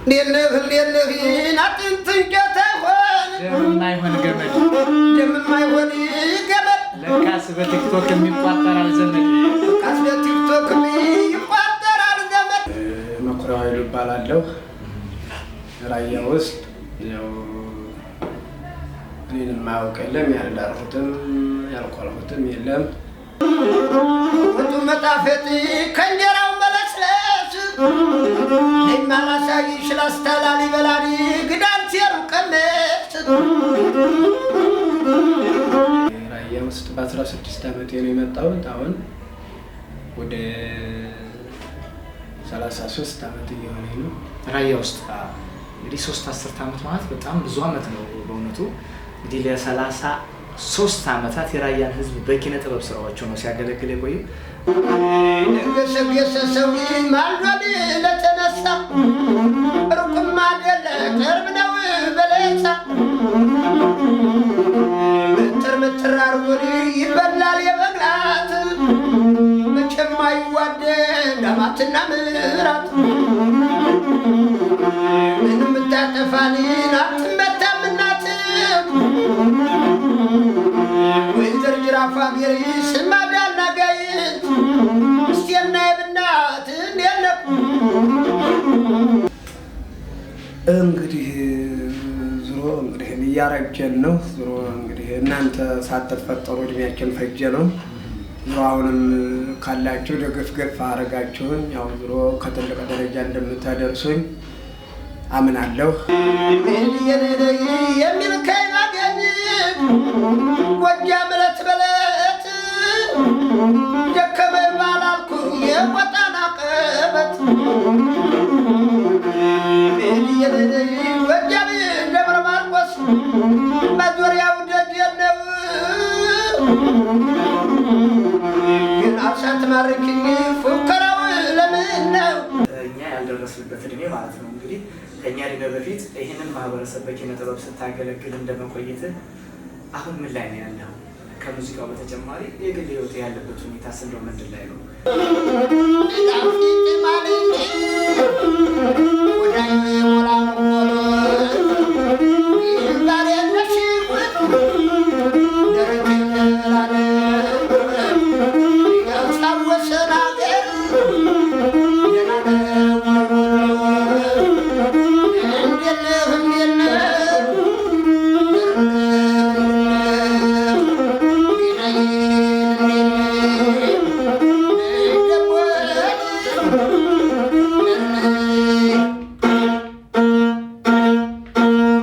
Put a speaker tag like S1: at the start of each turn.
S1: ليه ناتن تنجتهون
S2: ما يهون جمل
S1: ما يهون جمل
S2: لكاس بتيك توك የሚቆጠር አልዘመድ
S1: لكاس بتيك توك የሚቆጠር አልዘመድ
S3: መኩሪያው ይባላልው ራያ ውስጥ ያው እኔን ማውቀለም ያልዳርሁትም ያልቆልሁትም የለም
S1: ወጡ መጣፈጥ ከንጀራው መለስለስ ለማላሳይ ሽላስተላሊ በላሊ ግዳን ሲሩ ቀመጥ
S3: ራያ ውስጥ በ16 አመት ነው የመጣሁት አሁን ወደ 33 አመት እየሆነኝ ነው
S2: ራያ ውስጥ እንግዲህ 3 አመት ማለት በጣም ብዙ አመት ነው በእውነቱ እንግዲህ ለ33 አመታት የራያን ህዝብ በኪነ ጥበብ ስራዎች ነው ሲያገለግል የቆየ
S1: ገሰሰው ማልወዲ ለተነሳ ሩቅማ አይደለ ቅርብ ነው በለሳ ምትር አርጎሪ ይበላል የበግላት መቼም አይዋደድ ዳማትና ምራት ምንም ታጠፋኒ አትመታም እናት ወይዘር ጅራፋ ገሪ ስማዳና ጋይት እስቲና ይብናት እንደለም
S3: እንግዲህ ዙሮ እንግዲህ እያረጀን ነው ዙሮ እንግዲህ እናንተ ሳትፈጠሩ እድሜያችን ፈጀ ነው ዙሮ አሁንም ካላችሁ ደግፍ አረጋችሁኝ ያው ዙሮ ከትልቅ ደረጃ እንደምታደርሱኝ አምናለሁ
S1: የሚልከኝ ማገኝ ጎጃም ዕለት በለት ደከመኝ ባላልኩ የወጣና ቀበት ጎጃም ደብረ ማርቆስ በዙሪያው ደጀን ነው ግን አብሳት ማርክኝ ፉከራው ለምን ነው
S2: እኛ ያልደረስንበት እድሜ ማለት ነው እንግዲህ ከኛ እድሜ በፊት ይህንን ማህበረሰብ በኪነ ጥበብ ስታገለግል እንደመቆየት አሁን ምን ላይ ነው ያለው ከሙዚቃው በተጨማሪ የግል ህይወት ያለበት ሁኔታ እንደው ምንድን ላይ ነው